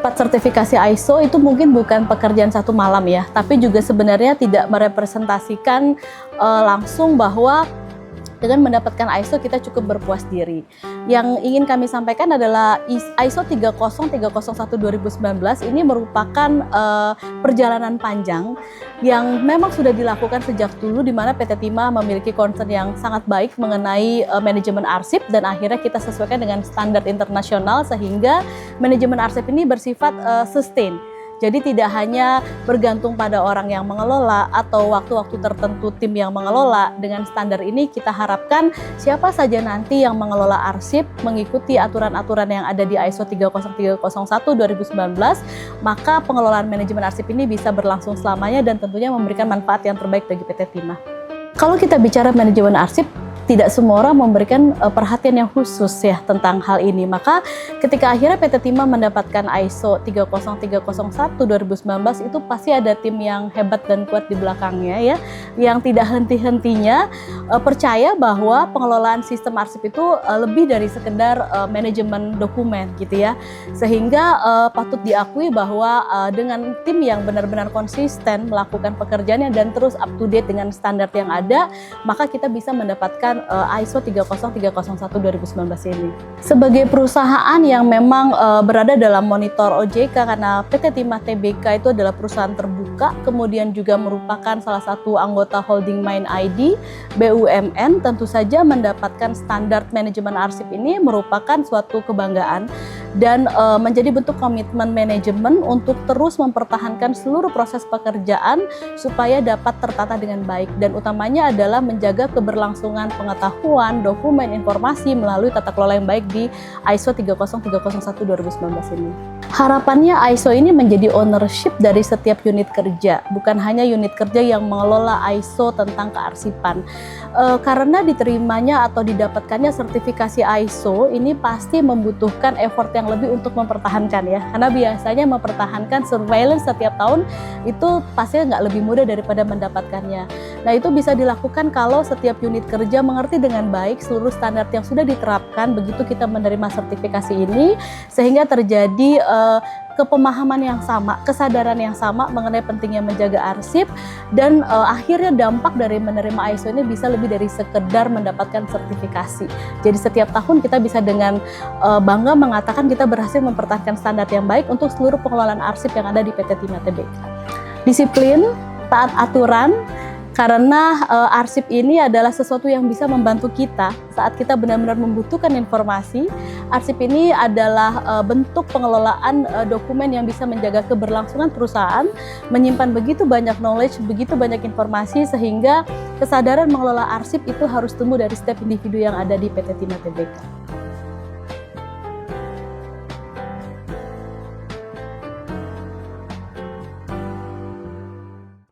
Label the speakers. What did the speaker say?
Speaker 1: Mendapat sertifikasi ISO itu mungkin bukan pekerjaan satu malam ya, tapi juga sebenarnya tidak merepresentasikan langsung bahwa dengan mendapatkan ISO kita cukup berpuas diri. Yang ingin kami sampaikan adalah ISO 30301 2019 ini merupakan perjalanan panjang yang memang sudah dilakukan sejak dulu, di mana PT Timah memiliki concern yang sangat baik mengenai manajemen arsip, dan akhirnya kita sesuaikan dengan standar internasional sehingga manajemen arsip ini bersifat sustain. Jadi tidak hanya bergantung pada orang yang mengelola atau waktu-waktu tertentu tim yang mengelola. Dengan standar ini kita harapkan siapa saja nanti yang mengelola arsip mengikuti aturan-aturan yang ada di ISO 30301 2019, maka pengelolaan manajemen arsip ini bisa berlangsung selamanya dan tentunya memberikan manfaat yang terbaik bagi PT Timah. Kalau kita bicara manajemen arsip, tidak semua orang memberikan perhatian yang khusus ya tentang hal ini. Maka ketika akhirnya PT Timah mendapatkan ISO 30301 2019, itu pasti ada tim yang hebat dan kuat di belakangnya ya, yang tidak henti-hentinya percaya bahwa pengelolaan sistem arsip itu lebih dari sekedar manajemen dokumen gitu ya. Sehingga patut diakui bahwa dengan tim yang benar-benar konsisten melakukan pekerjaannya dan terus up to date dengan standar yang ada, maka kita bisa mendapatkan ISO 30301 2019 ini. Sebagai perusahaan yang memang berada dalam monitor OJK, karena PT Timah Tbk itu adalah perusahaan terbuka, kemudian juga merupakan salah satu anggota Holding Mind ID BUMN, tentu saja mendapatkan standar manajemen arsip ini merupakan suatu kebanggaan dan menjadi bentuk komitmen manajemen untuk terus mempertahankan seluruh proses pekerjaan supaya dapat tertata dengan baik, dan utamanya adalah menjaga keberlangsungan pengetahuan, dokumen, informasi melalui tata kelola yang baik di ISO 30301 2019 ini. Harapannya ISO ini menjadi ownership dari setiap unit kerja, bukan hanya unit kerja yang mengelola ISO tentang kearsipan. Karena diterimanya atau didapatkannya sertifikasi ISO ini pasti membutuhkan effort yang lebih untuk mempertahankan ya, karena biasanya mempertahankan surveillance setiap tahun itu pasti nggak lebih mudah daripada mendapatkannya. Nah, itu bisa dilakukan kalau setiap unit kerja mengerti dengan baik seluruh standar yang sudah diterapkan begitu kita menerima sertifikasi ini, sehingga terjadi kepemahaman yang sama, kesadaran yang sama mengenai pentingnya menjaga arsip, dan akhirnya dampak dari menerima ISO ini bisa lebih dari sekedar mendapatkan sertifikasi. Jadi setiap tahun kita bisa dengan bangga mengatakan kita berhasil mempertahankan standar yang baik untuk seluruh pengelolaan arsip yang ada di PT Timah Tbk. Disiplin, taat aturan, karena arsip ini adalah sesuatu yang bisa membantu kita saat kita benar-benar membutuhkan informasi. Arsip ini adalah bentuk pengelolaan dokumen yang bisa menjaga keberlangsungan perusahaan, menyimpan begitu banyak knowledge, begitu banyak informasi, sehingga kesadaran mengelola arsip itu harus tumbuh dari setiap individu yang ada di PT Timah Tbk.